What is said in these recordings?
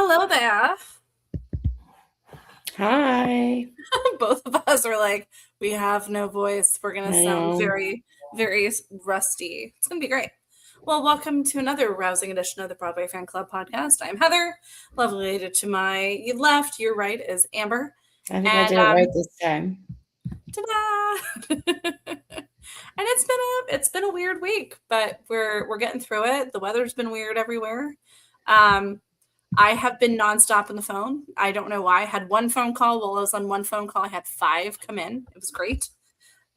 Hello there. Hi. Both of us are like, we have no voice. We're going to I sound know. very, very rusty. It's going to be great. Well, welcome to another rousing edition of the Broadway Fan Club podcast. I'm Heather. Lovely lady to my left, your right is Amber. I think I did it right this time. Ta-da! And it's been a weird week, but we're getting through it. The weather's been weird everywhere. I have been nonstop on the phone. I don't know why. I had one phone call. While I was on one phone call, I had 5 come in. It was great.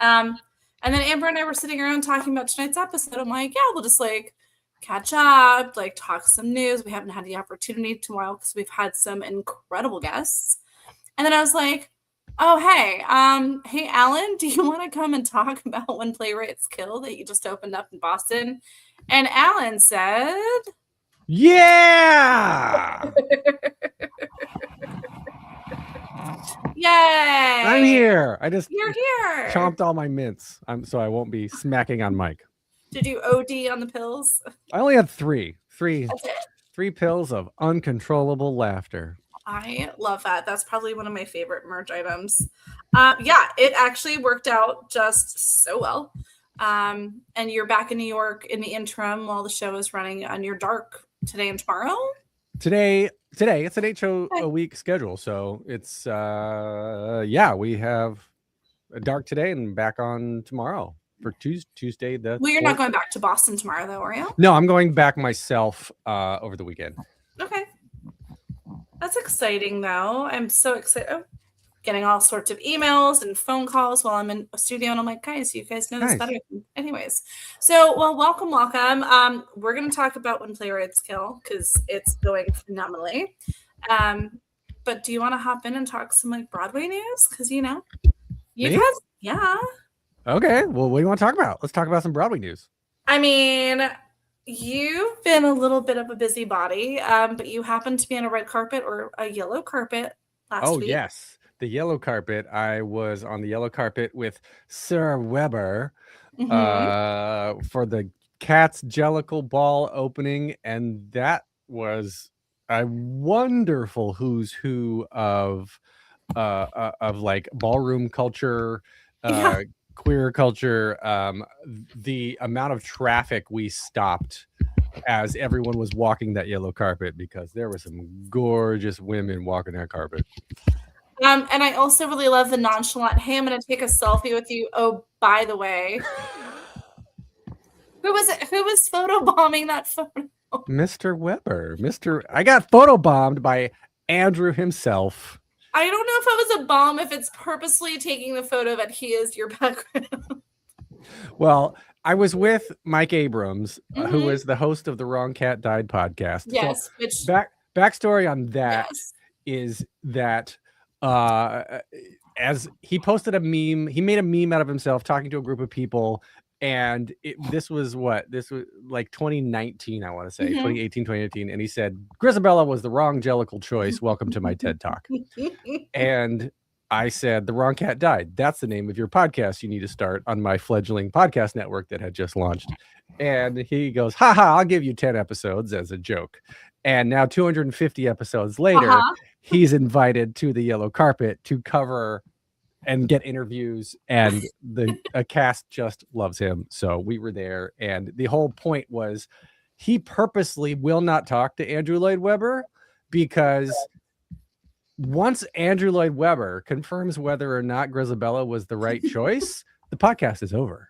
And then Amber and I were sitting around talking about tonight's episode. I'm like, yeah, we'll just like catch up, like talk some news. We haven't had the opportunity tomorrow because we've had some incredible guests. And then I was like, oh, hey, Alan, do you want to come and talk about When Playwrights Kill that you just opened up in Boston? And Alan said, yeah! Yay! I'm here. You're here. Chomped all my mints, so I won't be smacking on mic. Did you OD on the pills? I only had three That's it. 3 pills of uncontrollable laughter. I love that. That's probably one of my favorite merch items. Yeah, it actually worked out just so well. And you're back in New York in the interim while the show is running on your dark today and tomorrow. Today it's an 8-show a week schedule, so it's we have a dark today and back on tomorrow for Tuesday. Well, you're not going back to Boston tomorrow, though, are you? No, I'm going back myself over the weekend. Okay. That's exciting, though. I'm so excited. Oh, getting all sorts of emails and phone calls while I'm in a studio, and I'm like, guys, you guys know this better. Anyways, so, well, welcome. We're going to talk about When Playwrights Kill because it's going phenomenally. But do you want to hop in and talk some like Broadway news? Because you guys, yeah. Okay, well, what do you want to talk about? Let's talk about some Broadway news. I mean, you've been a little bit of a busybody, but you happened to be on a red carpet or a yellow carpet last week. Oh, yes. The yellow carpet. I was on the yellow carpet with Sir Weber for the Cat's Jellicle Ball opening, and that was a wonderful who's who of like ballroom culture, queer culture. The amount of traffic we stopped as everyone was walking that yellow carpet, because there were some gorgeous women walking that carpet. And I also really love the nonchalant, hey, I'm going to take a selfie with you. Oh, by the way. Who was it? Who was photobombing that photo? Mr. Weber. I got photobombed by Andrew himself. I don't know if it was a bomb, if it's purposely taking the photo that he is your background. Well, I was with Mike Abrams, who is the host of the Wrong Cat Died podcast. Yes. So backstory on that is that as he posted a meme, he made a meme out of himself talking to a group of people, and this was like 2019, I want to say, 2018, 2019, and he said, Grisabella was the wrong Jellicle choice. Welcome to my TED Talk. And I said, The Wrong Cat Died. That's the name of your podcast you need to start on my fledgling podcast network that had just launched. And he goes, haha, I'll give you 10 episodes as a joke. And now 250 episodes later, he's invited to the yellow carpet to cover and get interviews, and a cast just loves him. So we were there, and the whole point was he purposely will not talk to Andrew Lloyd Webber, because once Andrew Lloyd Webber confirms whether or not Grisabella was the right choice, the podcast is over.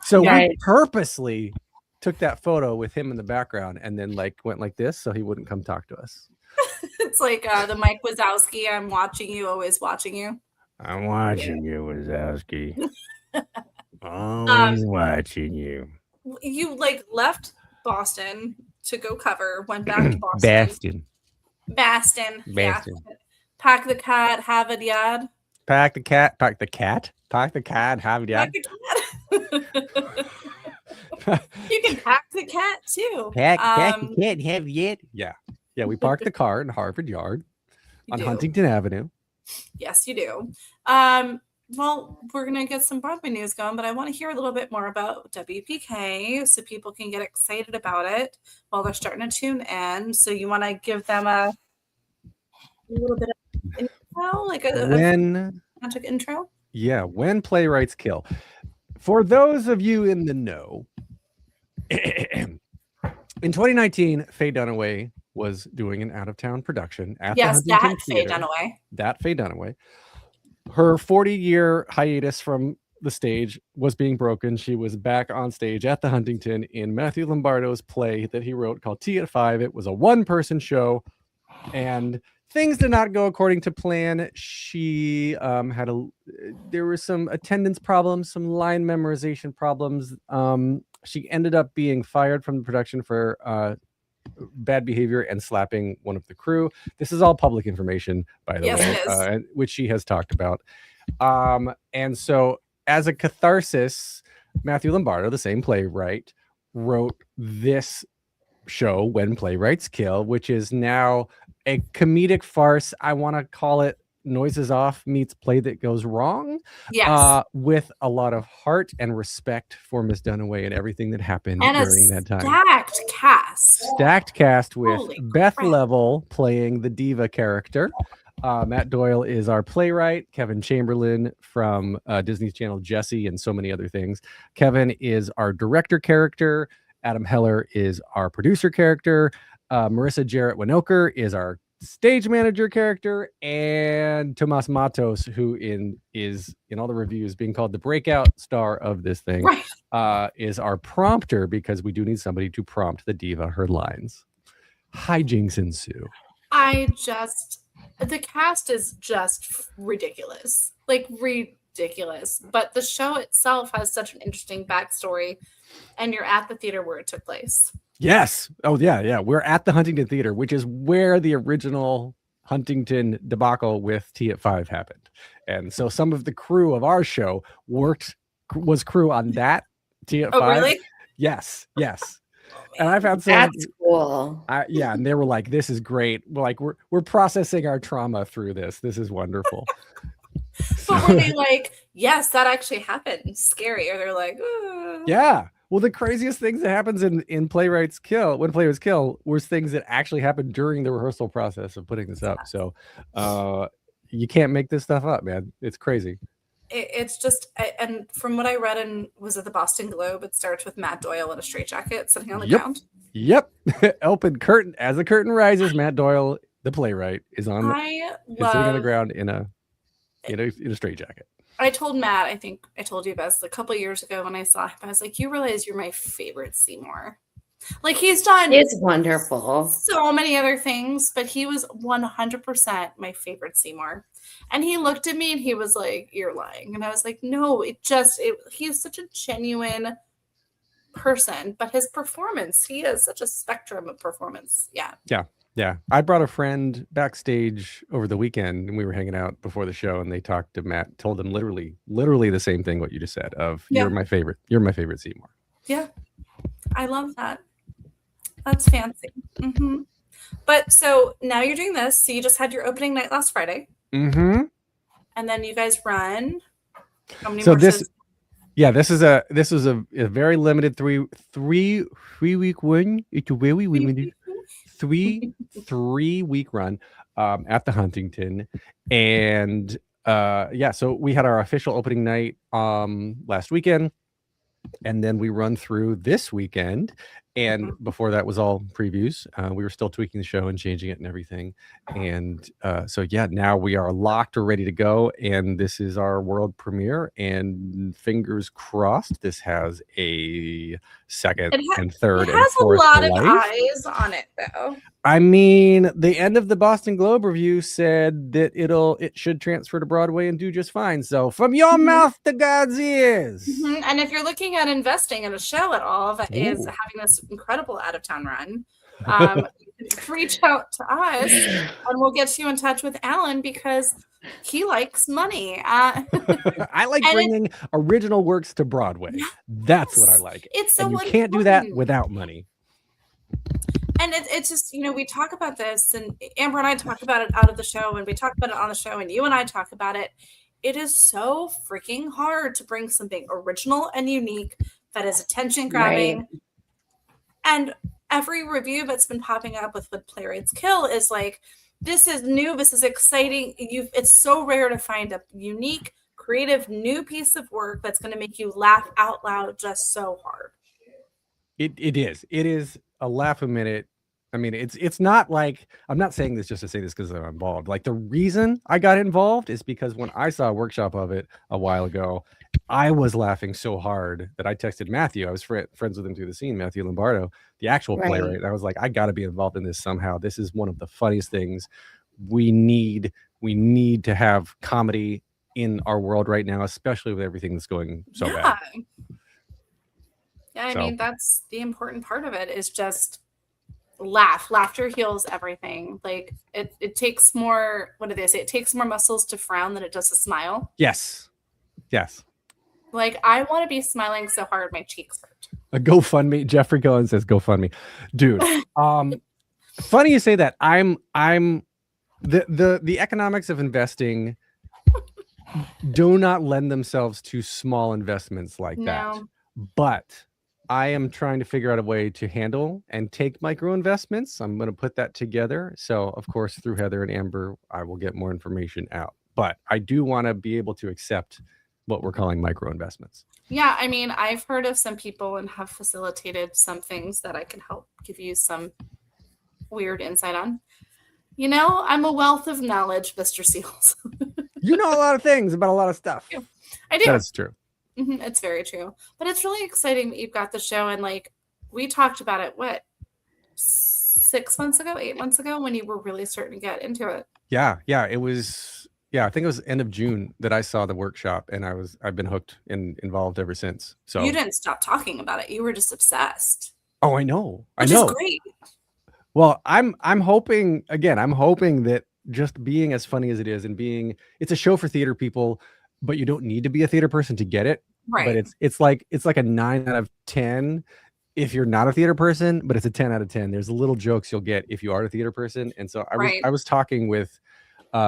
So we purposely took that photo with him in the background and then went like this so he wouldn't come talk to us. It's like the Mike Wazowski, I'm watching you, always watching you. I'm watching you, Wazowski. Always watching you. You left Boston to go cover, went back to Boston. Bastion. Yeah. Pack the cat, have a yard. Pack the cat, have a yard. Pack the cat. You can pack the cat too. Pack the cat, have a yard. Yeah, we parked the car in Harvard Yard on Huntington Avenue. Yes, you do. Well, we're going to get some Broadway news going, but I want to hear a little bit more about WPK so people can get excited about it while they're starting to tune in. So you want to give them a little bit of intro, like a magic intro? Yeah, when Playwrights Kill. For those of you in the know, in 2019, Faye Dunaway was doing an out-of-town production at the Huntington Theater. That Faye Dunaway. Her 40-year hiatus from the stage was being broken. She was back on stage at the Huntington in Matthew Lombardo's play that he wrote called Tea at 5. It was a one-person show, and things did not go according to plan. She there were some attendance problems, some line memorization problems. She ended up being fired from the production for bad behavior and slapping one of the crew. This is all public information, by the way, which she has talked about. And so as a catharsis, Matthew Lombardo, the same playwright, wrote this show, When Playwrights Kill, which is now a comedic farce. I want to call it Noises Off meets Play That Goes Wrong. Yes. With a lot of heart and respect for Miss Dunaway and everything that happened during that time. Stacked cast with Beth Level playing the diva character. Matt Doyle is our playwright. Kevin Chamberlain from Disney's channel Jessie and so many other things. Kevin is our director character. Adam Heller is our producer character. Marissa Jarrett Winokur is our stage manager character, and Tomas Matos, who is in all the reviews being called the breakout star of this thing, is our prompter, because we do need somebody to prompt the diva her lines. Hijinks ensue. The cast is just ridiculous, but the show itself has such an interesting backstory, and you're at the theater where it took place. Yes. Oh, yeah. We're at the Huntington Theater, which is where the original Huntington debacle with Tea at 5 happened. And so some of the crew of our show was crew on that Tea at 5. Oh, really? Yes. And I found some. That's cool. And they were like, "This is great. We're processing our trauma through this. This is wonderful." But were they like, "Yes, that actually happened. Scary," or they're like, "Oh." Yeah. Well, the craziest things that happens in Playwrights Kill, when Playwrights Kill, was things that actually happened during the rehearsal process of putting this up. So you can't make this stuff up, man. It's crazy. It's just, and from what I read in, was it the Boston Globe, it starts with Matt Doyle in a straitjacket sitting on the ground. Yep. Open curtain. As the curtain rises, Matt Doyle, the playwright, is sitting on the ground in a straitjacket. I told Matt, I think I told you this a couple of years ago when I saw him, I was like, you realize you're my favorite Seymour. He's done wonderful. So many other things, but he was 100% my favorite Seymour. And he looked at me and he was like, you're lying. And I was like, no, he's such a genuine person, but his performance, he has such a spectrum of performance. Yeah. I brought a friend backstage over the weekend, and we were hanging out before the show, and they talked to Matt, told him literally the same thing what you just said of you're my favorite Seymour. Yeah. I love that. That's fancy. Mm-hmm. But so now you're doing this. So you just had your opening night last Friday. Mm-hmm. And then you guys run. How many so more this shows? Yeah, this was a very limited three week run. It's a very limited 3 week run at the Huntington, and so we had our official opening night last weekend, and then we run through this weekend. And before that was all previews. We were still tweaking the show and changing it and everything. And now we are locked or ready to go. And this is our world premiere. And fingers crossed, this has a second and third and fourth life. It has a lot of eyes on it, though. I mean, the end of the Boston Globe review said that it should transfer to Broadway and do just fine. So from your mouth to God's ears. Mm-hmm. And if you're looking at investing in a show at all that is having this incredible out-of-town run, reach out to us and we'll get you in touch with Alan because he likes money. I like bringing original works to Broadway. Yes. That's what I like. It's so you can't do that without money. And it's just, we talk about this, and Amber and I talk about it out of the show, and we talk about it on the show, and you and I talk about it. It is so freaking hard to bring something original and unique that is attention grabbing. Right. And every review that's been popping up with Playwrights Kill is like, this is new, this is exciting. It's so rare to find a unique, creative, new piece of work that's going to make you laugh out loud just so hard. It is a laugh a minute. I mean, it's not like, I'm not saying this just to say this because I'm involved. Like, the reason I got involved is because when I saw a workshop of it a while ago, I was laughing so hard that I texted Matthew. I was friends with him through the scene, Matthew Lombardo, the actual playwright. And I was like, I got to be involved in this somehow. This is one of the funniest things. We need to have comedy in our world right now, especially with everything that's going so bad. Yeah, I mean, that's the important part of it, is just laugh. Laughter heals everything. Like, it takes more, what do they say? It takes more muscles to frown than it does to smile. Yes. Like, I want to be smiling so hard my cheeks hurt. A GoFundMe. Jeffrey Cohen says GoFundMe. Dude, funny you say that. I'm the economics of investing do not lend themselves to small investments like that. But I am trying to figure out a way to handle and take micro investments. I'm going to put that together. So, of course, through Heather and Amber, I will get more information out. But I do want to be able to accept what we're calling micro investments. Yeah, I mean, I've heard of some people and have facilitated some things that I can help give you some weird insight on. You know, I'm a wealth of knowledge, Mr. Seals. You know a lot of things about a lot of stuff. I do. That's true. It's very true. But it's really exciting that you've got the show. And like, we talked about it, what, 8 months ago, when you were really starting to get into it. Yeah. It was, I think it was end of June that I saw the workshop, and I've been hooked and involved ever since. So you didn't stop talking about it. You were just obsessed. Oh, I know. Which is great. Well, I'm hoping that just being as funny as it is, and it's a show for theater people, but you don't need to be a theater person to get it. Right. But it's like a 9 out of 10 if you're not a theater person, but it's a 10 out of 10. There's little jokes you'll get if you are a theater person. And so I was talking with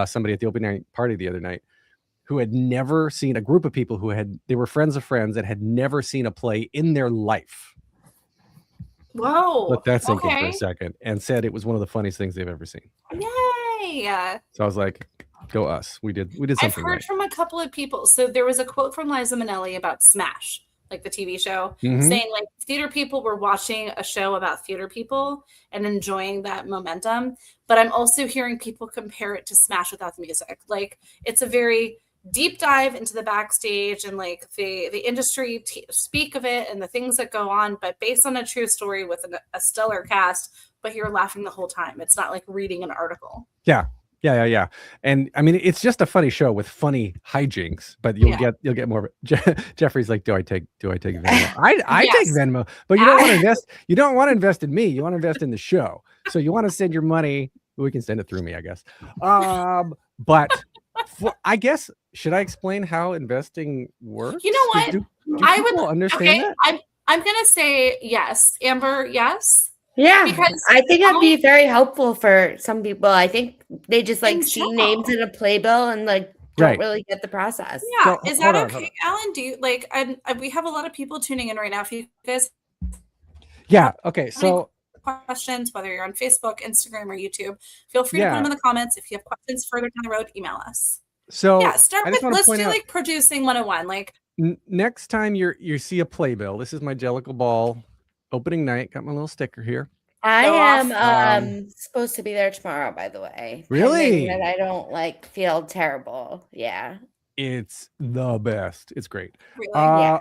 somebody at the opening night party the other night who had never seen, a group of people they were friends of friends that had never seen a play in their life. Whoa. Let that sink in for a second, and said it was one of the funniest things they've ever seen. Yay. So I was like, go us. We did something. I've heard from a couple of people. So there was a quote from Liza Minnelli about Smash, like the TV show, saying like theater people were watching a show about theater people and enjoying that momentum. But I'm also hearing people compare it to Smash without the music. Like, it's a very deep dive into the backstage and like the industry speak of it and the things that go on, but based on a true story with a stellar cast, but you're laughing the whole time. It's not like reading an article. Yeah. And I mean, it's just a funny show with funny hijinks, but you'll get more. Jeffrey's like, do I take Venmo? I take Venmo, but you don't want to invest. You don't want to invest in me. You want to invest in the show. So you want to send your money. We can send it through me, I guess. But I guess, should I explain how investing works? You know what? Do people understand that? I'm gonna say yes. Amber, yes. Yeah, because I think that'd be very helpful for some people. I think they just like see names in a playbill and like don't really get the process. Yeah, so, is that okay, Alan? Do you like? We have a lot of people tuning in right now. If you guys, okay. So questions, whether you're on Facebook, Instagram, or YouTube, feel free to put them in the comments. If you have questions further down the road, email us. So let's do like producing 101. Like next time you see a playbill, this is my Jellicle Ball opening night. Got my little sticker here. I am supposed to be there tomorrow, by the way. Really? That I don't feel terrible. Yeah. It's the best. It's great. Really?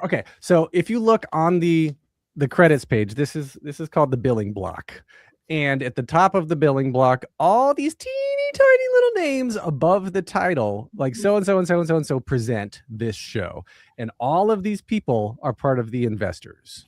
Okay. So if you look on the credits page, this is called the billing block. And at the top of the billing block, all these teeny tiny little names above the title, like so-and-so and so-and-so and so present this show. And all of these people are part of the investors.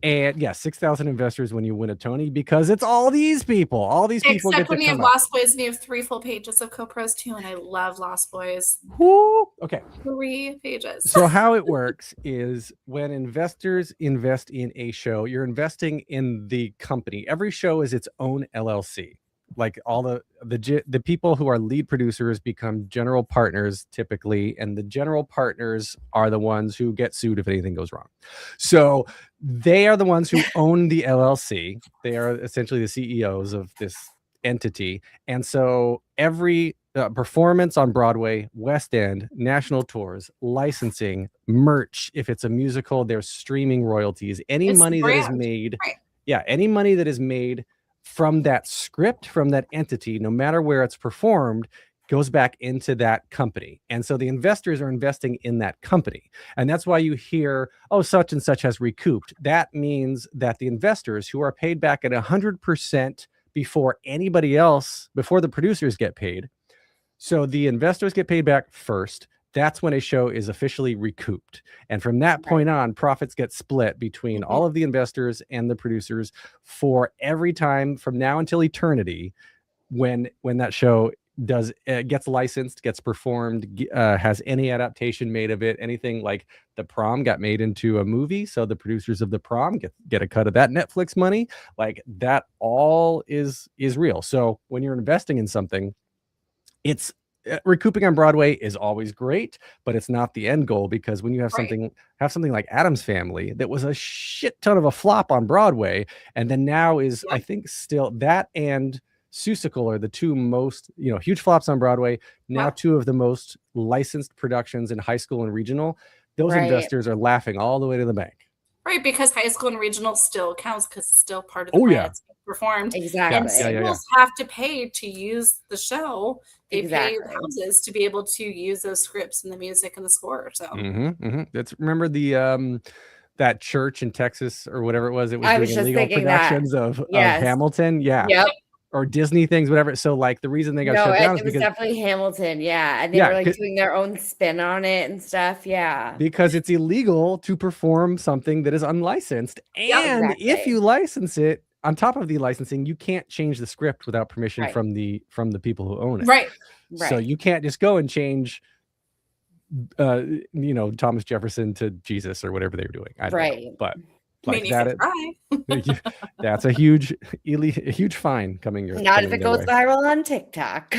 And 6,000 investors when you win a Tony, because it's all these people. All these people Except when you have Lost Boys and you have 3 full pages of co-pros too, and I love Lost Boys. Woo! Okay. 3 pages. So how it works is when investors invest in a show, you're investing in the company. Every show is its own LLC. Like all the people who are lead producers become general partners typically, and the general partners are the ones who get sued if anything goes wrong. So they are the ones who own the LLC. They are essentially the CEOs of this entity. And so every performance on Broadway, West End, national tours, licensing, merch, if it's a musical, there's streaming royalties, any money that is made. Right. Yeah, any money that is made from that script, from that entity, no matter where it's performed, goes back into that company. And so the investors are investing in that company. And that's why you hear, oh, such and such has recouped. That means that the investors, who are paid back at 100% before anybody else, before the producers get paid. So the investors get paid back first. That's when a show is officially recouped. And from that point on, profits get split between all of the investors and the producers for every time from now until eternity, when that show gets licensed, gets performed, has any adaptation made of it. Anything like The Prom got made into a movie, so the producers of The Prom get a cut of that Netflix money. Like, that all is real. So when you're investing in something, it's recouping on Broadway is always great, but it's not the end goal, because when you have something like Addams Family that was a shit ton of a flop on Broadway, and then now is I think still that and Seussical are the two most, huge flops on Broadway. Now two of the most licensed productions in high school and regional. Those investors are laughing all the way to the bank. Right, because high school and regional still counts, because it's still part of the grant it's performed. Exactly. And schools have to pay to use the show. They pay houses to be able to use those scripts and the music and the score. So remember the that church in Texas or whatever it was. It was doing illegal productions of Hamilton. Yeah. Yep. Or Disney things, whatever. So like the reason they got shut down it was definitely Hamilton. Yeah. And they were like doing their own spin on it and stuff. Yeah. Because it's illegal to perform something that is unlicensed. And if you license it, on top of the licensing, you can't change the script without permission from the people who own it. Right. So you can't just go and change Thomas Jefferson to Jesus or whatever they were doing. I don't know. But like that's a huge fine coming your. Not if it goes viral on TikTok.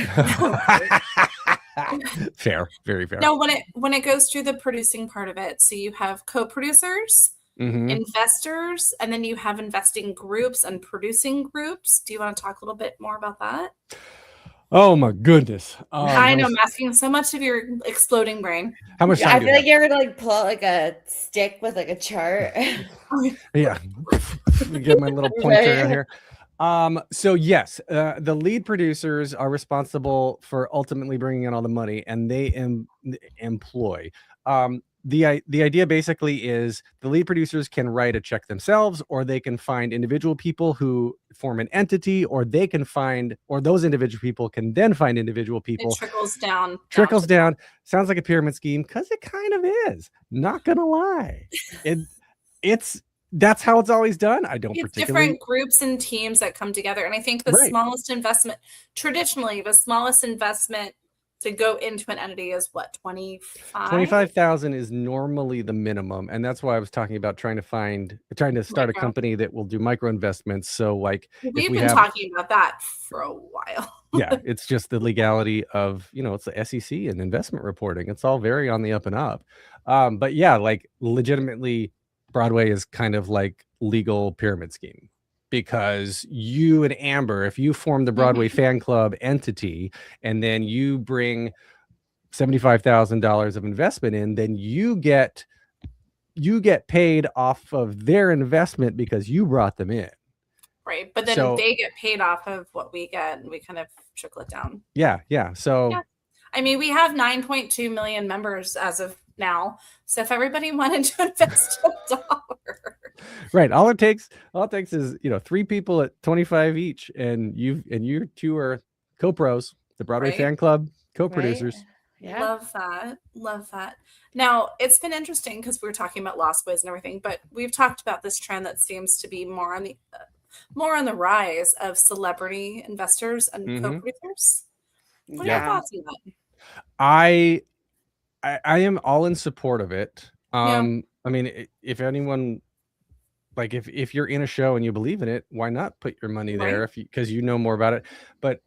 Fair, very fair. No, when it goes through the producing part of it, so you have co-producers, investors, and then you have investing groups and producing groups. Do you want to talk a little bit more about that? Oh my goodness! I know I'm asking so much of your exploding brain. How much time? I feel like you're gonna pull out like a stick with like a chart. Yeah, get my little pointer in here. So yes, the lead producers are responsible for ultimately bringing in all the money, and they employ. The idea basically is the lead producers can write a check themselves, or they can find individual people who form an entity, or they can find, or those individual people can then find individual people. It trickles down. Sounds like a pyramid scheme, because it kind of is. Not gonna lie, that's how it's always done. I don't particularly. Different groups and teams that come together, and I think the smallest investment, traditionally, the smallest investment to go into an entity is what, 25,000 is normally the minimum, and that's why I was talking about trying to start a company that will do micro investments. So like we've been talking about that for a while. Yeah, it's just the legality of it's the SEC and investment reporting. It's all very on the up and up. But yeah, like legitimately, Broadway is kind of like legal pyramid scheme. Because you and Amber, if you form the Broadway fan club entity and then you bring $75,000 of investment in, then you get paid off of their investment because you brought them in. Right. But then they get paid off of what we get, and we kind of trickle it down. Yeah. Yeah. So I mean, we have 9.2 million members as of now. So if everybody wanted to invest $1. Right. All it takes is, 3 people at 25 each, and you two are co-pros, the Broadway fan club co-producers. Right. Yeah. Love that. Now, it's been interesting because we were talking about Lost Boys and everything, but we've talked about this trend that seems to be more on the rise of celebrity investors and co-producers. What are your thoughts on that? I am all in support of it. I mean, if anyone, like if you're in a show and you believe in it, why not put your money there because you know more about it? But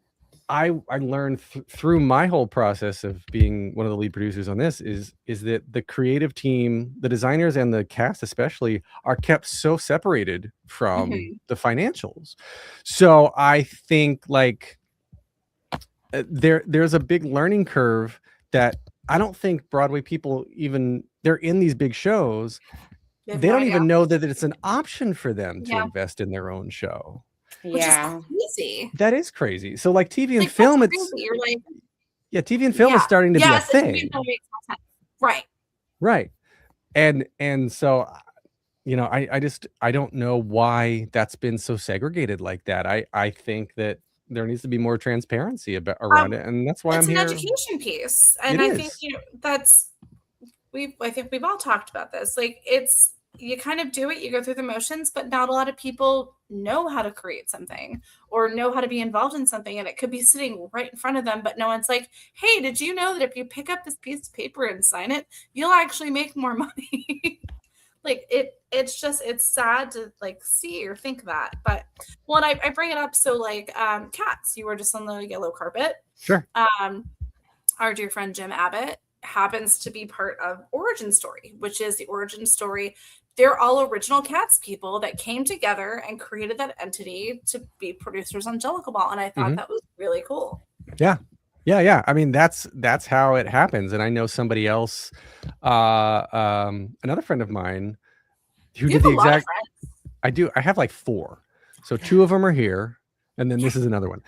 I learned through my whole process of being one of the lead producers on this is that the creative team, the designers and the cast especially, are kept so separated from the financials. So I think like there's a big learning curve that I don't think Broadway people even, they're in these big shows. They don't even know that it's an option for them to invest in their own show. Which is crazy. That is crazy. So like TV and film, it's you're like, TV and film is starting to be a thing. Right. And so, you know, I don't know why that's been so segregated like that. I think that there needs to be more transparency around it, and that's why I'm here. It's an education piece, and I think, you know, that's I think we've all talked about this. Like, it's, you kind of do it, you go through the motions, but not a lot of people know how to create something or know how to be involved in something, and it could be sitting right in front of them, but no one's like, hey, did you know that if you pick up this piece of paper and sign it, you'll actually make more money? Like, it's just, it's sad to like see or think that. But well, and I bring it up, so like Cats, you were just on the yellow carpet. Sure. Our dear friend Jim Abbott happens to be part of Origin Story, which is the origin story. They're all original Cats people that came together and created that entity to be producers on Jellicle Ball, and I thought that was really cool. Yeah. I mean, that's how it happens. And I know somebody else, another friend of mine who did the exact. I do. I have like 4. So 2 of them are here, and then this is another one.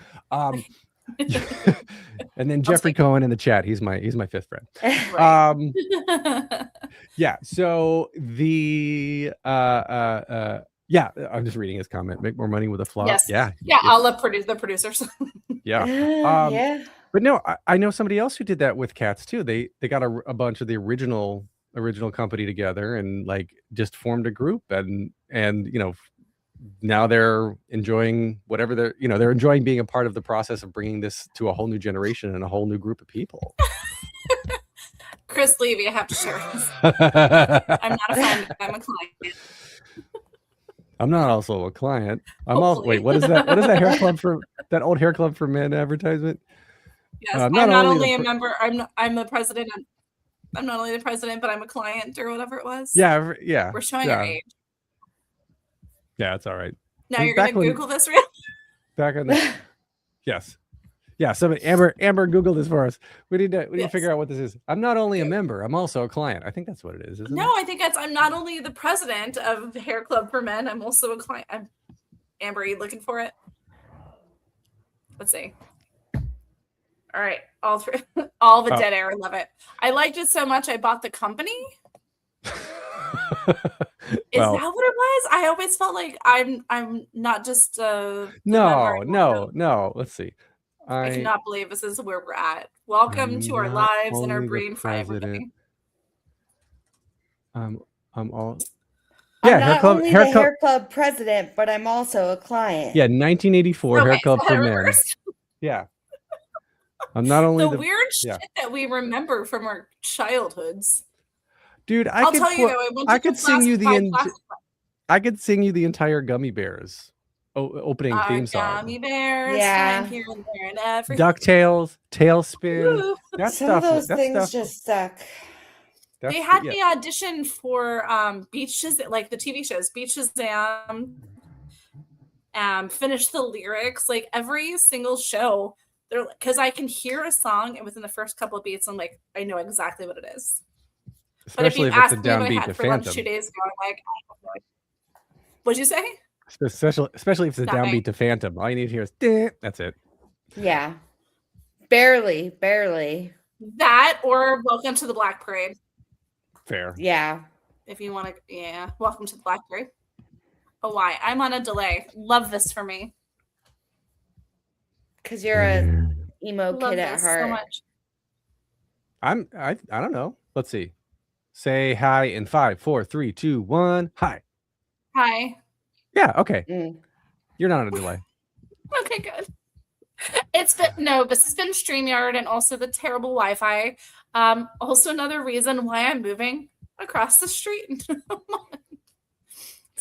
And then Jeffrey Cohen in the chat. He's my 5th friend. Yeah. So the yeah, I'm just reading his comment. Make more money with a flop. Yes. Yeah. I'll let the producers. Yeah. Yeah. But no, I know somebody else who did that with Cats too. They got a bunch of the original company together and like just formed a group, and you know, now they're enjoying whatever they're enjoying being a part of the process of bringing this to a whole new generation and a whole new group of people. Chris Levy, I have to share this. I'm not a friend, I'm a client. I'm not also a client. I'm also, wait, what is that? What is that hair club for, that old hair club for men advertisement? Yes, I'm not only a member, I'm the president. I'm not only the president, but I'm a client or whatever it was. Yeah. We're showing our age. Yeah, it's all right. Now you're going to Google this, real? Back on the, yes. Yeah, somebody, Amber, Google this for us. We need to figure out what this is. I'm not only a member, I'm also a client. I think that's what it is, isn't it? I think I'm not only the president of Hair Club for Men, I'm also a client. Amber, are you looking for it? Let's see. All right, all the dead air. I love it. I liked it so much, I bought the company. Is that what it was? I always felt like I'm not just no. Let's see. I cannot believe this is where we're at. Welcome to our lives and our brain fry everything. I'm not only the Hair Club president, but I'm also a client. Yeah, 1984 Hair Club for Men. Yeah. I'm not only the weird shit that we remember from our childhoods. Dude, I could sing you the entire Gummy Bears opening theme song. Gummy Bears, here and there and everything. DuckTales, Tailspin. Some of those things just suck. They had me audition for Beach Shazam, like the TV shows, Beach Shazam. Finish the lyrics, like every single show. They're because I can hear a song, and within the first couple of beats, I'm like, I know exactly what it is. Especially if it's a downbeat to Phantom. 2 days ago, I'm like, what'd you say? Especially if it's a downbeat to Phantom. All you need to hear is, that's it. Yeah. Barely. That or Welcome to the Black Parade. Fair. Yeah. If you want to, Welcome to the Black Parade. Oh, why? I'm on a delay. Love this for me. Because you're a emo kid at heart. So much. I don't know. Let's see. Say hi in 5, 4, 3, 2, 1. Hi. Hi. Yeah. Okay. You're not on a delay. Okay, good. This has been StreamYard and also the terrible Wi-Fi. Also another reason why I'm moving across the street. So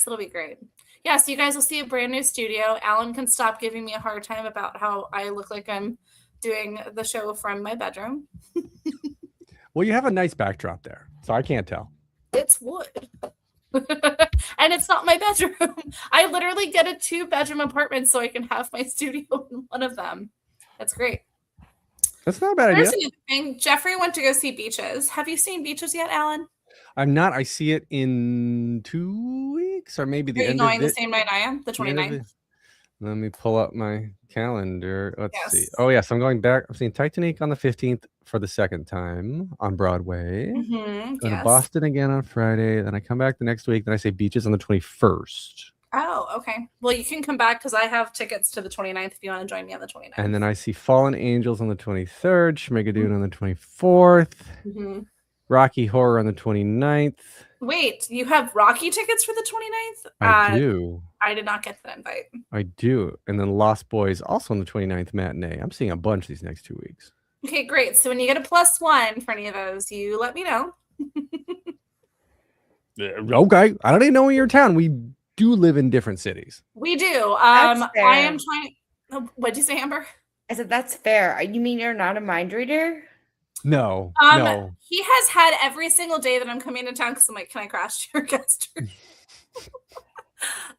it'll be great. Yeah, so you guys will see a brand new studio. Alan can stop giving me a hard time about how I look like I'm doing the show from my bedroom. Well, you have a nice backdrop there, so I can't tell. It's wood. And it's not my bedroom. I literally get a 2-bedroom apartment so I can have my studio in one of them. That's great. That's not a bad idea. Another thing. Jeffrey went to go see Beaches. Have you seen Beaches yet, Alan? I'm not. I see it in 2 weeks or maybe the Are you end going of the it. same night I am? The 29th. Let me pull up my calendar. Let's see. Oh, yes. I'm going back. I'm seeing Titanic on the 15th for the second time on Broadway. Going to Boston again on Friday. Then I come back the next week. Then I say Beaches on the 21st. Oh, okay. Well, you can come back because I have tickets to the 29th if you want to join me on the 29th. And then I see Fallen Angels on the 23rd. Schmigadoon on the 24th. Rocky Horror on the 29th. Wait, you have Rocky tickets for the 29th? I do. I did not get that invite. I do. And then Lost Boys also on the 29th matinee. I'm seeing a bunch these next 2 weeks. Okay, great. So when you get a +1 for any of those, you let me know. Okay. I don't even know when you're in town. We do live in different cities. We do. I am trying. What'd you say, Amber? I said, that's fair. You mean you're not a mind reader? No. No. He has had every single day that I'm coming to town because I'm like, can I crash your guest room?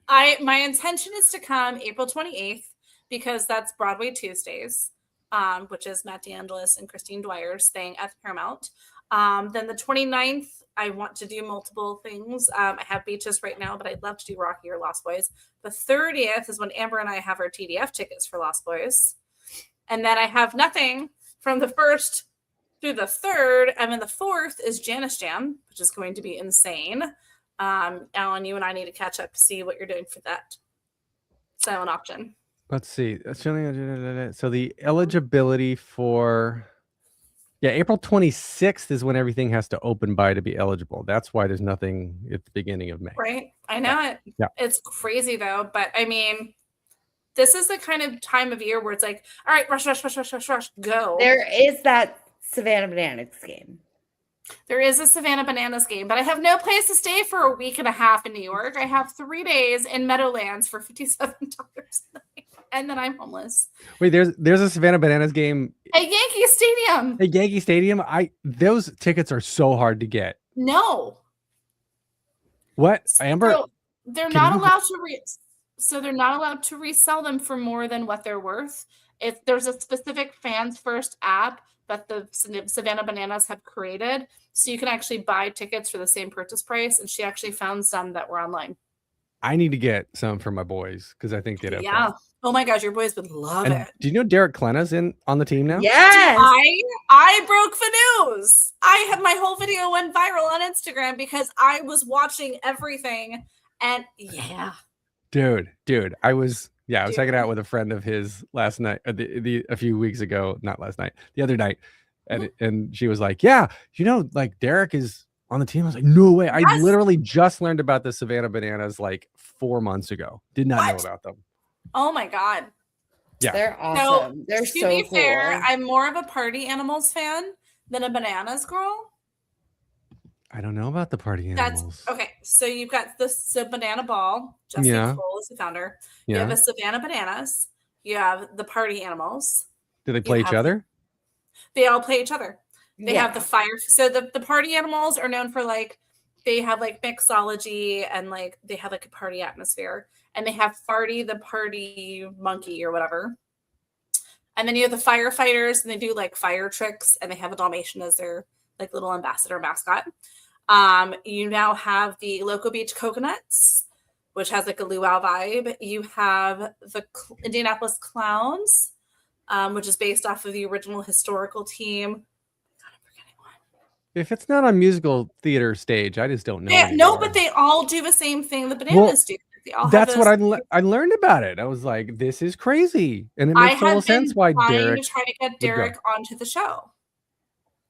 My intention is to come April 28th because that's Broadway Tuesdays, which is Matt DeAngelis and Christine Dwyer staying at the Paramount. Then the 29th, I want to do multiple things. I have Beaches right now, but I'd love to do Rocky or Lost Boys. The 30th is when Amber and I have our TDF tickets for Lost Boys. And then I have nothing from the 1st through the 3rd. And then the 4th is Janice Jam, which is going to be insane. Alan, you and I need to catch up to see what you're doing for that silent auction. Let's see. So the eligibility for... Yeah, April 26th is when everything has to open by to be eligible. That's why there's nothing at the beginning of May. Right. I know it. Yeah. It's crazy, though. But, I mean, this is the kind of time of year where it's like, all right, rush, go. There is that Savannah Bananas game. There is a Savannah Bananas game, but I have no place to stay for a week and a half in New York. I have 3 days in Meadowlands for $57 a night, and then I'm homeless. Wait, there's a Savannah Bananas game at Yankee Stadium. At Yankee Stadium? Those tickets are so hard to get. No. What, Amber? So they're not allowed to resell them for more than what they're worth. If there's a specific Fans First app that the Savannah Bananas have created, so you can actually buy tickets for the same purchase price. And she actually found some that were online. I need to get some for my boys because I think they'd have fun. Oh my gosh, your boys would love it. Do you know Derek Klena's on the team now? Yes. I broke the news. I had my whole video went viral on Instagram because I was watching everything, and dude, I was hanging out with a friend of his last night, a few weeks ago, not last night, the other night, and she was like, yeah, like Derek is on the team. I was like, no way. I literally just learned about the Savannah Bananas like 4 months ago. Did not know about them. Oh my God. Yeah. They're awesome. So, they're so cool. To be fair, I'm more of a Party Animals fan than a Bananas girl. I don't know about the Party Animals. Okay. So you've got the Banana Ball. Jessica Cole is the founder. You have a Savannah Bananas. You have the Party Animals. Do they play each other? They all play each other. They have the fire. So the Party Animals are known for they have mixology and they have a party atmosphere. And they have Farty, the party monkey or whatever. And then you have the firefighters, and they do fire tricks, and they have a Dalmatian as their little ambassador mascot. You now have the Loco Beach Coconuts, which has a luau vibe. You have the Indianapolis Clowns, which is based off of the original historical team. God, I'm forgetting one. If it's not on musical theater stage, I just don't know. Yeah, no, but they all do the same thing the Bananas do. That's what I learned about it. I was like, this is crazy. And it makes total sense why Derek trying to get Derek onto the show.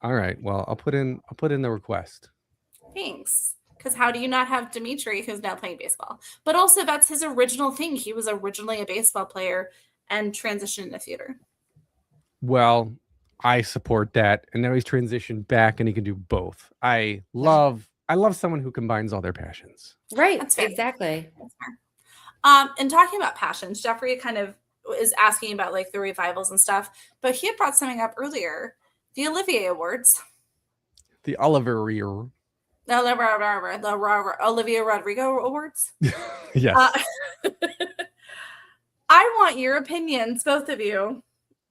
All right. Well, I'll put in the request. Thanks. Because how do you not have Dimitri, who's now playing baseball? But also that's his original thing. He was originally a baseball player and transitioned into theater. Well, I support that. And now he's transitioned back and he can do both. I love someone who combines all their passions. Right. That's exactly. That's fair. And talking about passions, Jeffrey kind of is asking about like the revivals and stuff, but he had brought something up earlier: the Olivier Awards, the Olivier, the Olivia Rodrigo Awards. Yes. I want your opinions, both of you,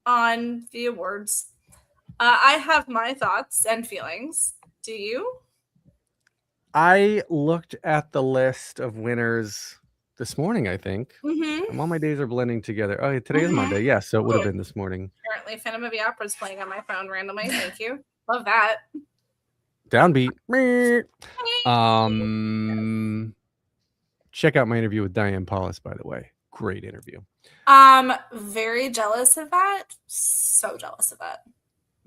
on the awards. I have my thoughts and feelings. Do you? I looked at the list of winners this morning, I think. Mm-hmm. All my days are blending together. Oh, today is Monday. Yes, so it would have been this morning. Apparently, Phantom of the Opera is playing on my phone randomly. Thank you. Love that. Downbeat. Check out my interview with Diane Paulus, by the way. Great interview. Very jealous of that. So jealous of that.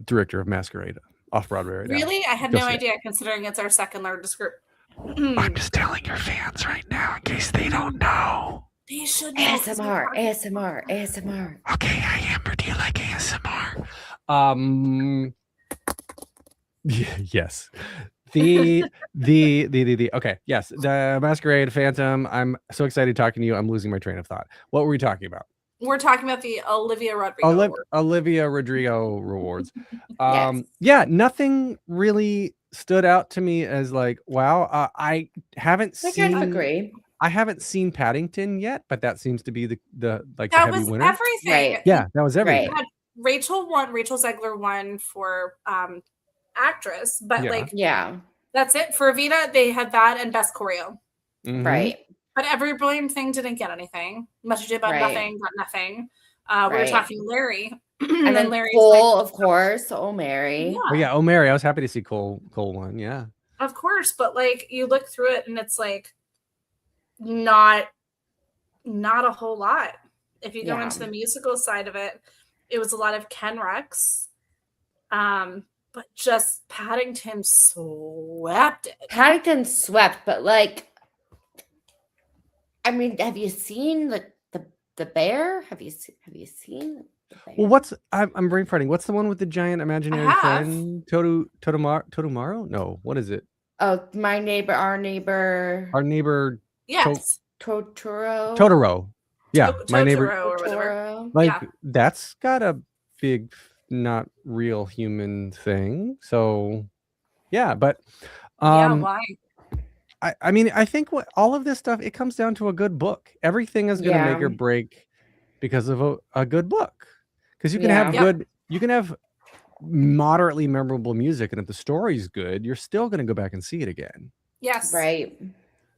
Director of Masquerade off Broadway right now. Really? I had no idea, considering it's our second largest group. I'm just telling your fans right now in case they don't know. They should know. ASMR. Okay, Amber, do you like ASMR? Yes. The okay, yes, the Masquerade Phantom. I'm so excited talking to you. I'm losing my train of thought. What were we talking about? We're talking about the Olivia Rodrigo Olivia Rodrigo Rewards. Yes. Yeah, nothing really stood out to me as like, wow. I haven't seen. I agree. I haven't seen Paddington yet, but that seems to be the that heavy was winner. Everything. Right. Yeah, that was everything. Right. Rachel Zegler won for actress, but that's it. For Evita, they had that and Best Choreo. Mm-hmm. Right. But Every Brilliant Thing didn't get anything. Much Ado About Nothing got nothing. We were talking Larry. And then Larry's Cole, of course. Oh, Mary. Yeah. Oh, yeah. Oh, Mary. I was happy to see Cole won. Yeah. Of course. But like you look through it and it's like not a whole lot. If you go into the musical side of it, it was a lot of Ken Rex. But just Paddington swept it. Paddington swept, but like, I mean, have you seen the bear? Have you seen the bear? Well, I'm brain farting. What's the one with the giant imaginary friend? Totomaru? No, what is it? Oh, my neighbor, our neighbor. Our neighbor. Yes. Totoro. Yeah, my neighbor. Totoro. Like that's got a big, not real human thing. So, yeah, but why? I mean, I think all of this stuff, it comes down to a good book. Everything is going to make or break because of a good book. Because you can have moderately memorable music, and if the story's good, you're still going to go back and see it again. Yes. Right.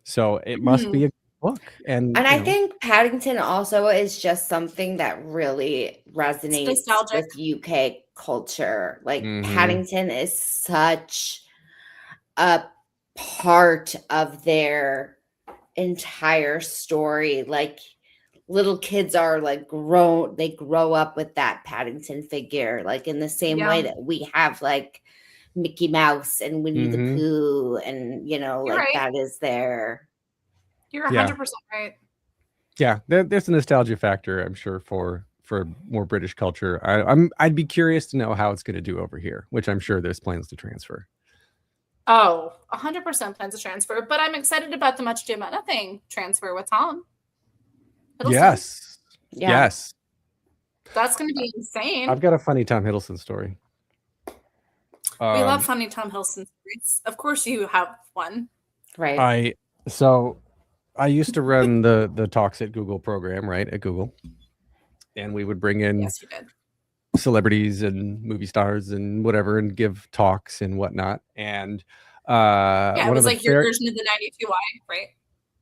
So it must be a book. And I think Paddington also is just something that really resonates with UK culture. Like Paddington is such a part of their entire story. Like little kids are like they grow up with that Paddington figure, like in the same way that we have like Mickey Mouse and Winnie the Pooh, and that is there. You're 100% right. Yeah, there's a nostalgia factor, I'm sure, for more British culture. I'd be curious to know how it's going to do over here, which I'm sure there's plans to transfer. Oh, 100% plans to transfer. But I'm excited about the Much Ado About Nothing transfer with Tom Hiddleston. Yes. Yeah. Yes. That's going to be insane. I've got a funny Tom Hiddleston story. We love funny Tom Hiddleston stories. Of course you have one. Right. I used to run the Talks at Google program, right, at Google. And we would bring in celebrities and movie stars and whatever and give talks and whatnot. And it was like your version of the 92Y, right?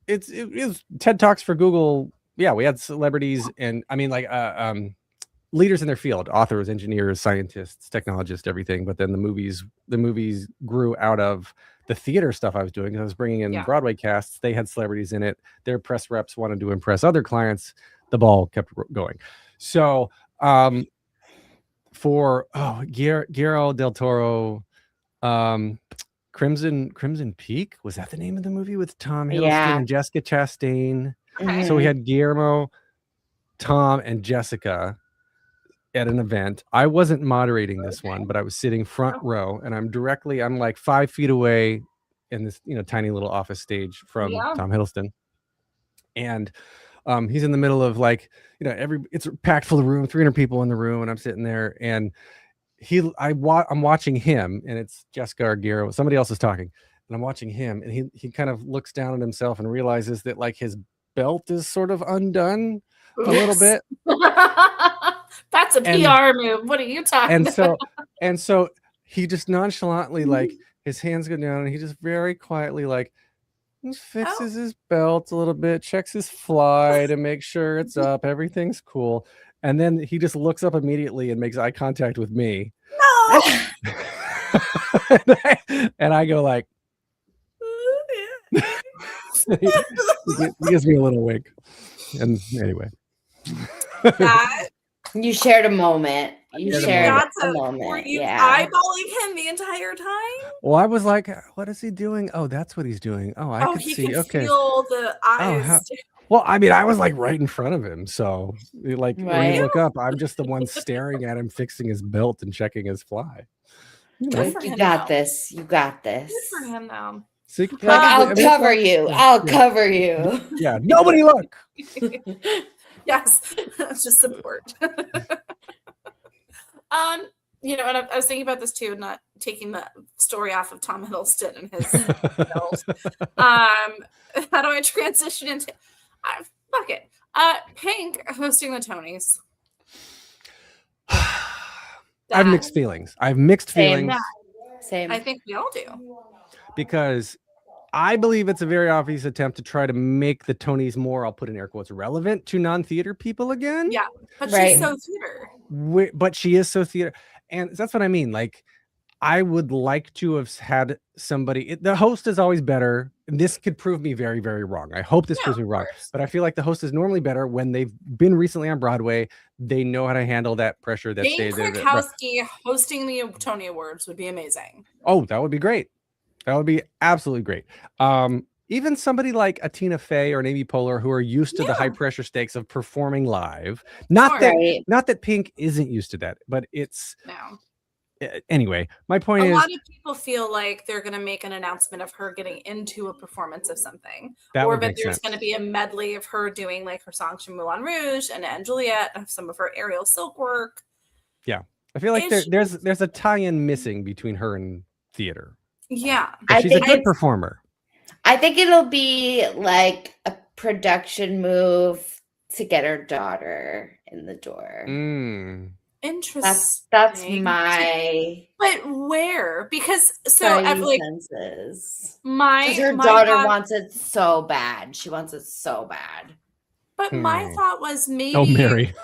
It was TED Talks for Google. Yeah, we had celebrities and I mean like leaders in their field, authors, engineers, scientists, technologists, everything. But then the movies grew out of the theater stuff I was doing. I was bringing in Broadway casts. They had celebrities in it. Their press reps wanted to impress other clients. The ball kept going. So for Guillermo del Toro, Crimson Peak, was that the name of the movie with Tom Hiddleston and Jessica Chastain? Okay. So we had Guillermo, Tom, and Jessica at an event. I wasn't moderating this one, but I was sitting front row, and I'm like 5 feet away in this tiny little office stage from Tom Hiddleston. And He's in the middle of like, it's packed full of room, 300 people in the room, and I'm sitting there, and I'm watching him, and it's Jessica Arguero. Somebody else is talking, and I'm watching him, and he kind of looks down at himself and realizes that like his belt is sort of undone a little bit. That's a PR move. What are you talking about? And so he just nonchalantly, like, his hands go down, and he just very quietly, like, fixes his belt a little bit, checks his fly to make sure it's up, everything's cool. And then he just looks up immediately and makes eye contact with me. No. and I go like, he gives me a little wink. And anyway. You shared a moment. You shared a moment. Were you eyeballing him the entire time? Well, I was like, what is he doing? Oh, that's what he's doing. Oh, I could see. He okay. Feel the eyes. Well, I mean, I was like right in front of him. So like when you look up, I'm just the one staring at him, fixing his belt and checking his fly. You got this. You got this. Good for him now. So I'll cover you. I'll cover you. Yeah. Nobody look. Yes. Just support. And I was thinking about this too, not taking the story off of Tom Hiddleston and his belt. How do I transition into fuck it. Pink hosting the Tonys. I have mixed feelings. Same. I think we all do. Because I believe it's a very obvious attempt to try to make the Tonys more, I'll put in air quotes, relevant to non-theater people again. Yeah, but she's so theater. But she is so theater. And that's what I mean. Like, I would like to have had somebody. The host is always better. And this could prove me very, very wrong. I hope this proves me wrong. But I feel like the host is normally better when they've been recently on Broadway. They know how to handle that pressure that stays there. Krakowski hosting the Tony Awards would be amazing. Oh, that would be great. That would be absolutely great. Even somebody like a Tina Fey or an Amy Poehler who are used to the high pressure stakes of performing live. Not that Pink isn't used to that, but it's anyway. My point is, a lot of people feel like they're going to make an announcement of her getting into a performance of something, or that there's going to be a medley of her doing like her songs from Moulin Rouge and Juliet, some of her Ariel Silk work. Yeah, I feel like there's a tie-in missing between her and theater. Yeah, but she's a good performer. I think it'll be like a production move to get her daughter in the door. Interesting. That's my. But where? Because like her daughter wants it so bad. She wants it so bad. But my thought was maybe. Oh, Mary.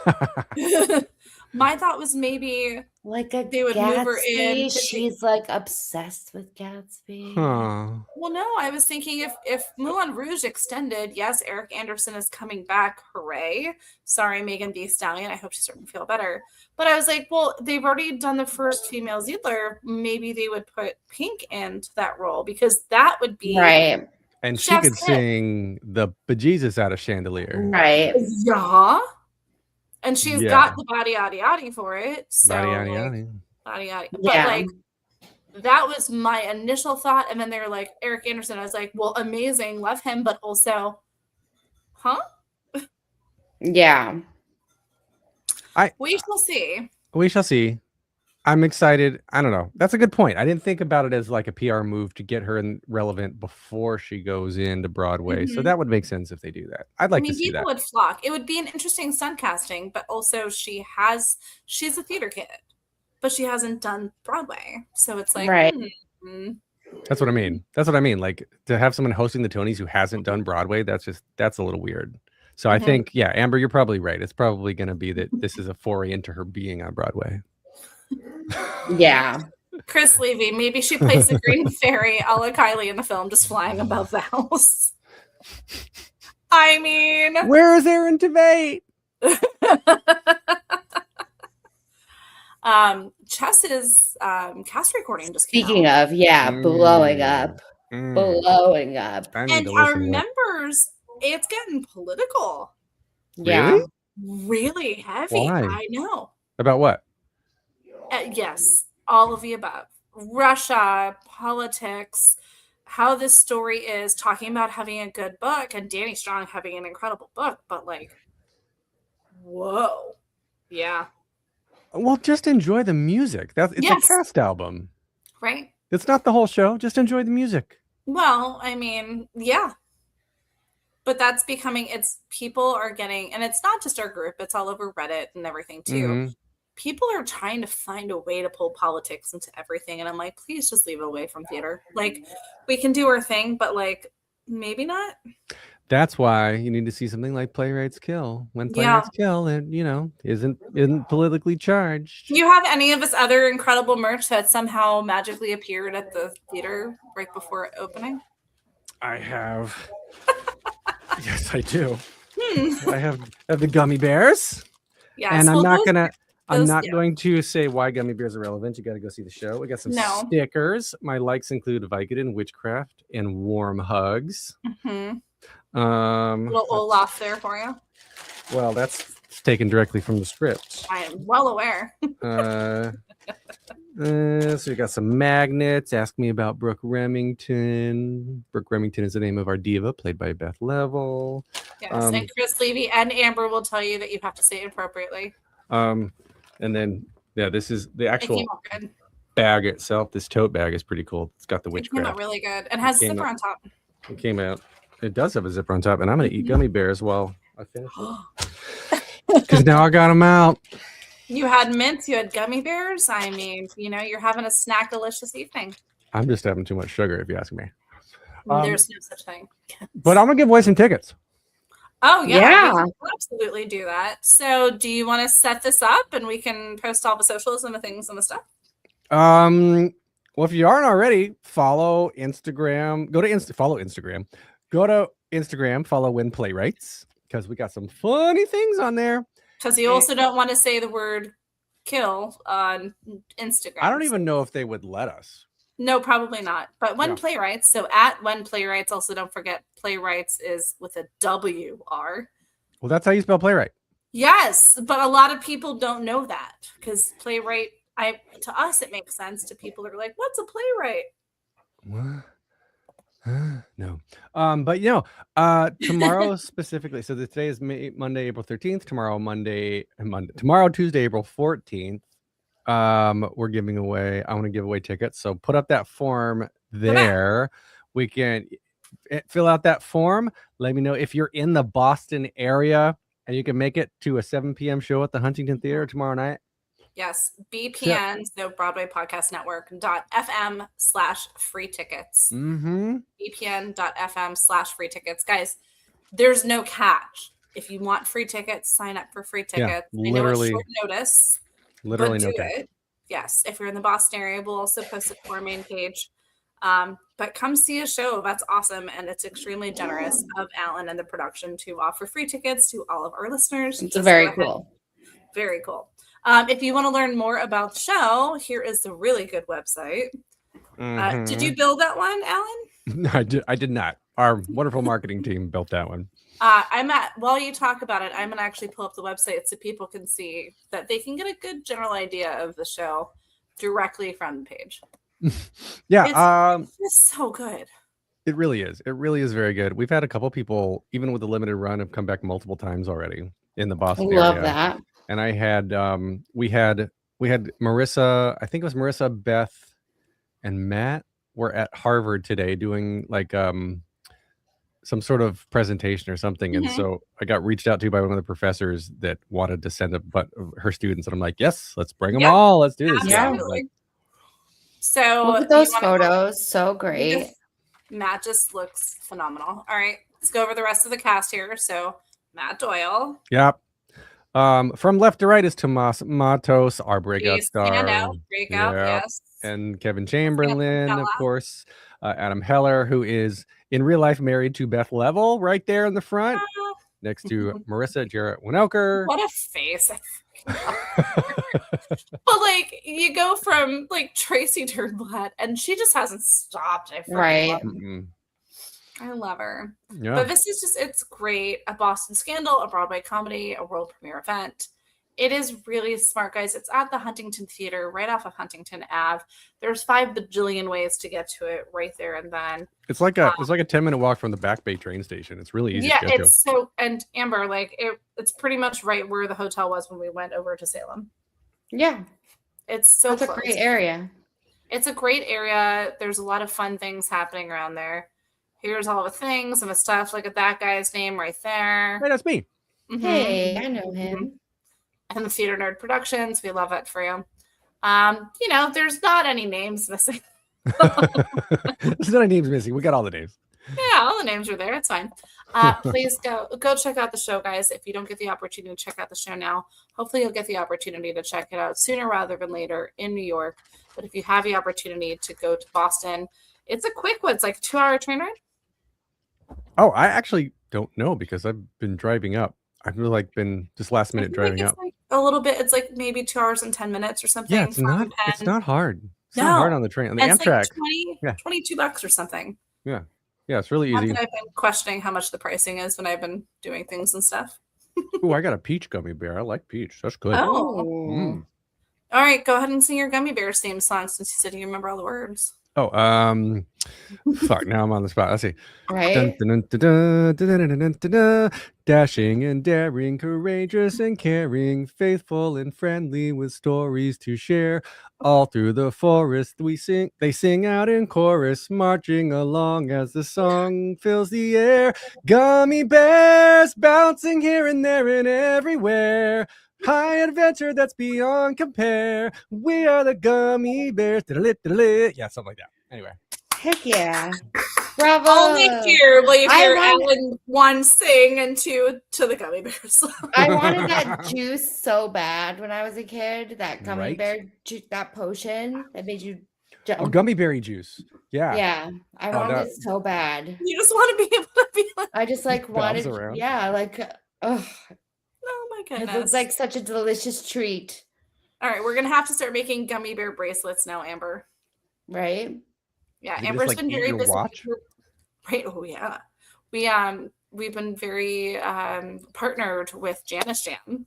My thought was maybe like they would move her in. She's like obsessed with Gatsby. Huh. Well, no, I was thinking if Moulin Rouge extended, yes, Eric Anderson is coming back. Hooray. Sorry, Megan Thee Stallion. I hope she's starting to feel better. But I was like, well, they've already done the first female Ziegler. Maybe they would put Pink into that role because that would be right. And she could sing the bejesus out of Chandelier. Right. Yeah. And she's got the body yaddy for it. So body yaddy. But like that was my initial thought. And then they were like, Eric Anderson. I was like, well, amazing, love him, but also, Yeah. We shall see. We shall see. I'm excited. I don't know. That's a good point. I didn't think about it as like a PR move to get her relevant before she goes into Broadway. So that would make sense if they do that. I'd like to see that. People would flock. It would be an interesting stunt casting, but also she's a theater kid, but she hasn't done Broadway. So it's like, right. That's what I mean. Like to have someone hosting the Tonys who hasn't done Broadway, that's a little weird. So I think, Amber, you're probably right. It's probably going to be that this is a foray into her being on Broadway. Yeah. Chris Levy, maybe she plays the green fairy a la Kylie in the film, just flying above the house. I mean, where is Aaron Tveit? Chess's cast recording just came out. Blowing up. Blowing up. And our members, it's getting political. Yeah. Really heavy. Why? I know. About what? Yes, all of the above. Russia, politics, how this story is talking about having a good book and Danny Strong having an incredible book, but like, whoa. Yeah. Well, just enjoy the music. It's a cast album. Right. It's not the whole show. Just enjoy the music. Well, I mean, yeah. But that's becoming, people are getting, and it's not just our group, it's all over Reddit and everything too. Mm-hmm. People are trying to find a way to pull politics into everything. And I'm like, please just leave it away from theater. Like, we can do our thing, but like, maybe not. That's why you need to see something like Playwrights Kill. When Playwrights Kill, it isn't politically charged. Do you have any of this other incredible merch that somehow magically appeared at the theater right before opening? I have. Yes, I do. I have the gummy bears. Yeah, and I'm not going to say why gummy bears are relevant. You got to go see the show. We got some stickers. My likes include Vicodin, witchcraft, and warm hugs. Mm-hmm. Little Olaf there for you. Well, that's taken directly from the script. I am well aware. So we got some magnets. Ask me about Brooke Remington. Brooke Remington is the name of our diva, played by Beth Level. Yes, and Chris Levy and Amber will tell you that you have to say it appropriately. And then, this is the actual bag itself. This tote bag is pretty cool. It's got the witchcraft. It came out really good. And has a zipper on top. It came out. It does have a zipper on top. And I'm going to eat gummy bears while I finish it. Because now I got them out. You had mints, you had gummy bears. I mean, you're having a snack delicious evening. I'm just having too much sugar, if you ask me. There's no such thing. But I'm going to give away some tickets. Oh, yeah. We'll absolutely do that. So do you want to set this up and we can post all the socials and the things and the stuff? Well, if you aren't already, follow Instagram. Follow Instagram. Go to Instagram, follow When Playwrights, because we got some funny things on there. Because you also don't want to say the word kill on Instagram. I don't even know if they would let us. No, probably not. But When Playwrights, so at When Playwrights, also don't forget Playwrights is with a W-R. Well, that's how you spell playwright. Yes, but a lot of people don't know that because playwright, to us, it makes sense. To people that are like, what's a playwright? What? No. But tomorrow specifically. So today is Monday, April 13th. Tomorrow, Tuesday, April 14th. We're giving away. I want to give away tickets. So put up that form there. We can fill out that form. Let me know if you're in the Boston area and you can make it to a 7 p.m. show at the Huntington Theater tomorrow night. Yes, BPN, so Broadway Podcast Network.fm/free tickets. Mm-hmm. BPN.fm/free tickets. Guys, there's no catch. If you want free tickets, sign up for free tickets. Yeah, literally. I know it's short notice. Literally but no do catch. it. Yes, if you're in the Boston area, we'll also post it to our main page. But come see a show. That's awesome. And it's extremely generous of Alan and the production to offer free tickets to all of our listeners. It's very cool. Very cool. If you want to learn more about the show, here is the really good website. Mm-hmm. Did you build that one, Alan? No, I did not. Our wonderful marketing team built that one. While you talk about it, I'm going to actually pull up the website so people can see that they can get a good general idea of the show directly from the page. Yeah. It's so good. It really is. It really is very good. We've had a couple people, even with the limited run, have come back multiple times already in the Boston area. Love that. And I had, we had Marissa, I think it was Marissa, Beth, and Matt were at Harvard today doing like some sort of presentation or something. Mm-hmm. And so I got reached out to by one of the professors that wanted to send her students. And I'm like, yes, let's bring them all. Let's do this. Absolutely. So look at those photos. So great. Matt just looks phenomenal. All right, let's go over the rest of the cast here. So Matt Doyle. Yep. From left to right is Tomas Matos, our breakout star. Yes. And Kevin Chamberlain, of course. Adam Heller, who is in real life married to Beth Level, right there in the front, next to Marissa Jarrett Winokur. What a face! But like, you go from like Tracy Turnblad, and she just hasn't stopped. I love her. Yeah. But this is it's great. A Boston Scandal, a Broadway comedy, a world premiere event. It is really smart, guys. It's at the Huntington Theater, right off of Huntington Ave. There's 5 bajillion ways to get to it right there and then. It's like a 10-minute walk from the Back Bay train station. It's really easy to get to. So, and Amber, like it's pretty much right where the hotel was when we went over to Salem. Yeah. It's so close. A great area. It's a great area. There's a lot of fun things happening around there. Here's all the things and the stuff. Look at that guy's name right there. Hey, that's me. Mm-hmm. Hey, I know him. And the Theater Nerd Productions. We love it for you. There's not any names missing. There's not any names missing. We got all the names. Yeah, all the names are there. It's fine. Please go check out the show, guys. If you don't get the opportunity to check out the show now, hopefully you'll get the opportunity to check it out sooner rather than later in New York. But if you have the opportunity to go to Boston, it's a quick one. It's like a 2-hour train ride. Oh, I actually don't know because I've been driving up. I've really been just last minute driving up. Like a little bit. It's like maybe 2 hours and 10 minutes or something. Yeah, it's not hard. It's not hard on the train. On the Amtrak. Like $22 or something. Yeah. Yeah, it's really easy. I've been questioning how much the pricing is when I've been doing things and stuff. Oh, I got a peach gummy bear. I like peach. That's good. Oh. All right, go ahead and sing your Gummy Bears theme song since you said you remember all the words. Oh, fuck, now I'm on the spot. Let's see. Right. Dun, dun, dun, dun, dun, dun, dun, dun, dun. Dashing and daring, courageous and caring, faithful and friendly with stories to share. All through the forest they sing out in chorus, marching along as the song fills the air. Gummy bears bouncing here and there and everywhere. High adventure that's beyond compare. We are the Gummy Bears. Yeah, something like that. Anyway. Heck yeah. Bravo. Only here will you hear Ellen 1 sing and 2 to the Gummy Bears. I wanted that juice so bad when I was a kid. That Gummy Bear juice, that potion that made you jump. Oh, gummy berry juice. Yeah. Yeah. I wanted it so bad. You just want to be able to be like. I just like wanted. Around. Yeah. Like, ugh. Oh my goodness. It's like such a delicious treat. All right, we're gonna have to start making gummy bear bracelets now, Amber. Right? Yeah, Amber's been very busy. Right. Oh yeah. We've been very partnered with Janice Jam,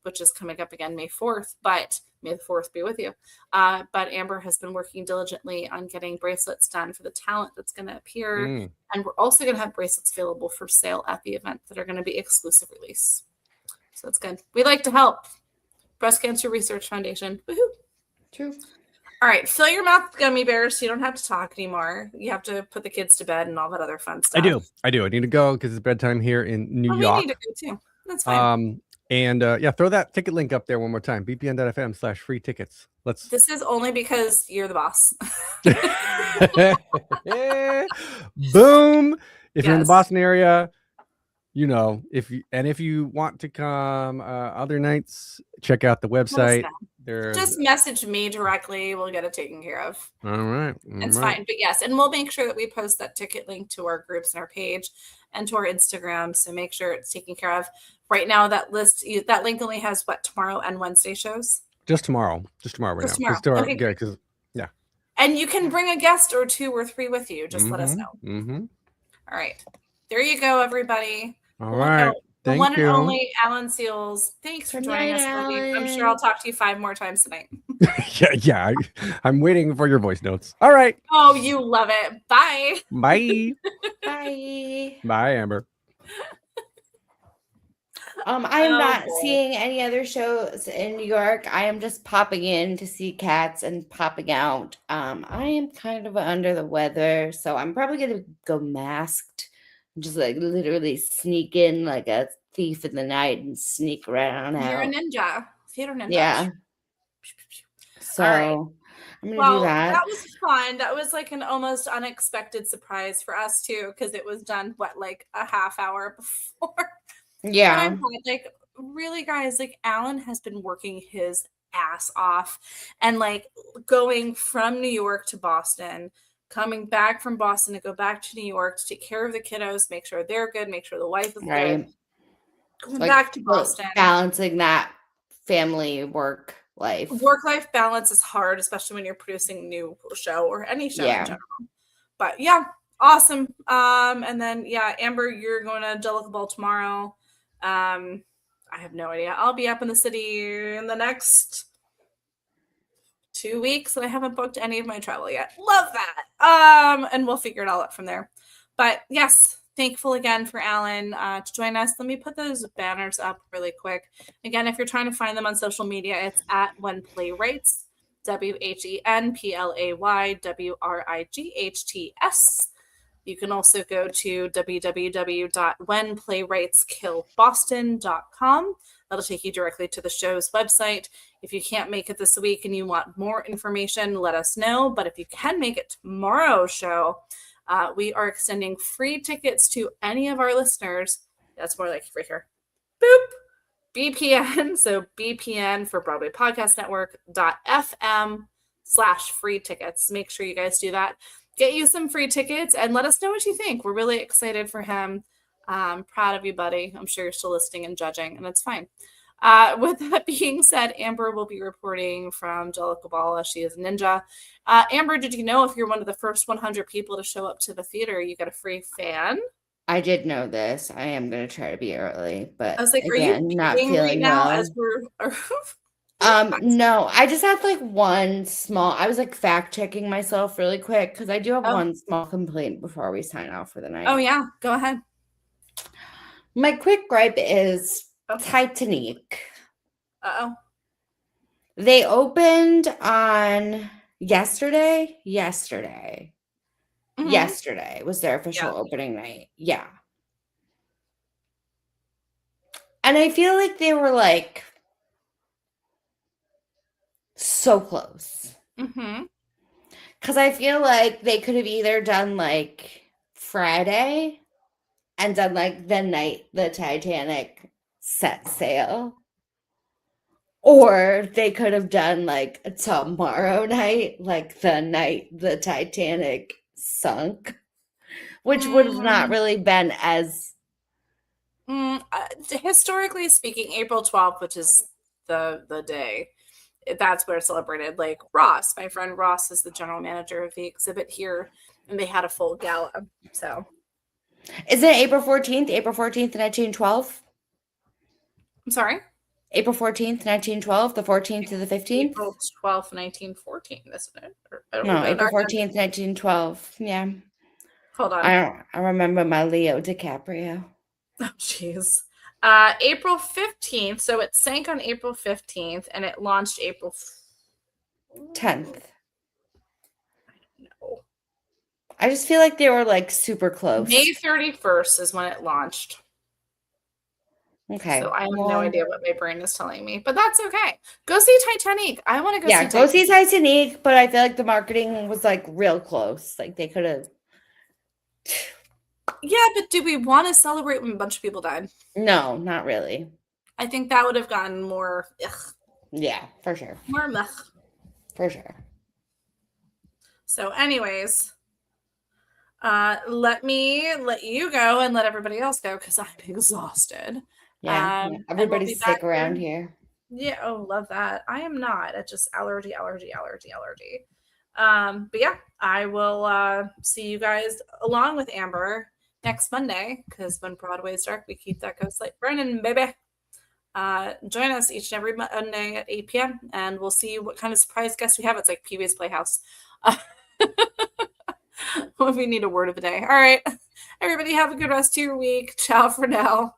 which is coming up again May 4th, but May the 4th be with you. But Amber has been working diligently on getting bracelets done for the talent that's going to appear. And we're also going to have bracelets available for sale at the event that are going to be exclusive release. So that's good. We like to help. Breast Cancer Research Foundation. Woohoo. True. All right. Fill your mouth with gummy bears so you don't have to talk anymore. You have to put the kids to bed and all that other fun stuff. I do. I need to go because it's bedtime here in New York. We need to go too. That's fine. And throw that ticket link up there one more time. bpn.fm/free tickets. This is only because you're the boss. Boom. If you're in the Boston area, if you want to come other nights, check out the website. Just message me directly. We'll get it taken care of. All right. It's fine. But yes, and we'll make sure that we post that ticket link to our groups and our page and to our Instagram. So make sure it's taken care of. Right now, that link only has tomorrow and Wednesday shows? Just tomorrow. Right now. Okay. Yeah. And you can bring a guest or 2 or 3 with you. Just let us know. Mm-hmm. All right. There you go, everybody. All right. The one and only Alan Seals. Thanks for joining us. I'm sure I'll talk to you 5 more times tonight. Yeah. I'm waiting for your voice notes. All right. Oh, you love it. Bye. Bye. Bye. Bye, Amber. I am not seeing any other shows in New York. I am just popping in to see cats and popping out. I am kind of under the weather, so I'm probably going to go masked. Just like literally sneak in like a thief in the night and sneak around out. You're a ninja. Theater ninja. Yeah. So I'm going to do that. That was fun. That was like an almost unexpected surprise for us too, because it was done, like a half hour before. Yeah. Really, guys, Alan has been working his ass off and going from New York to Boston, coming back from Boston to go back to New York to take care of the kiddos, make sure they're good, make sure the wife is good. Going back to Boston. Balancing that family work life. Work-life balance is hard, especially when you're producing a new show or any show in general. But yeah, awesome. And then, Amber, you're going to Jellicle Ball tomorrow. I have no idea. I'll be up in the city in the next 2 weeks, and I haven't booked any of my travel yet. Love that. And we'll figure it all out from there. But yes, thankful again for Alan to join us. Let me put those banners up really quick. Again, if you're trying to find them on social media, it's at When Playwrights, WhenPlaywrights. You can also go to www.whenplaywrightskillboston.com. That'll take you directly to the show's website. If you can't make it this week and you want more information, let us know. But if you can make it tomorrow's show, we are extending free tickets to any of our listeners. That's more like right here. Boop. BPN. So BPN for Broadway Podcast Network.fm/free tickets. Make sure you guys do that. Get you some free tickets and let us know what you think. We're really excited for him. Proud of you, buddy. I'm sure you're still listening and judging, and that's fine. With that being said, Amber will be reporting from Jellicoe. She is a ninja. Amber, did you know if you're one of the first 100 people to show up to the theater, you get a free fan? I did know this. I am going to try to be early, but I was like, again, are you not feeling right now well. as we're no, I just had like one small, I was like fact checking myself really quick because I do have one small complaint before we sign off for the night. Oh yeah, go ahead. My quick gripe is Titanic. Uh-oh. They opened on yesterday. Yesterday was their official opening night. Yeah. And I feel like they were like so close. Mm-hmm. Because I feel like they could have either done like Friday and done like the night the Titanic set sail. Or they could have done like tomorrow night, like the night the Titanic sunk, which would have not really been as... historically speaking, April 12th, which is the day, that's where it's celebrated. Like Ross, my friend Ross is the general manager of the exhibit here, and they had a full gala. So is it April 14th? April 14th, 1912? I'm sorry? April 14th, 1912, the 14th to the 15th? April 12th, 1914, isn't it? No, April 14th, 1912. Yeah. Hold on. I remember my Leo DiCaprio. Oh, jeez. April 15th. So it sank on April 15th and it launched April 10th. I don't know. I just feel like they were like super close. May 31st is when it launched. Okay. So I have no idea what my brain is telling me, but that's okay. Go see Titanic. I want to go see Titanic. Yeah, go see Titanic, but I feel like the marketing was like real close. Like they could have... Yeah, but do we want to celebrate when a bunch of people died? No, not really. I think that would have gotten more... Ugh. Yeah, for sure. More meh. For sure. So anyways... let me let you go and let everybody else go because I'm exhausted. Yeah, everybody stick around here. Yeah, oh, love that. I am not. It's just allergy. But yeah, I will see you guys along with Amber next Monday because when Broadway's dark, we keep that ghost light burning, baby. Join us each and every Monday at 8 p.m. and we'll see what kind of surprise guests we have. It's like Pee-wee's Playhouse. We need a word of the day. All right. Everybody have a good rest of your week. Ciao for now.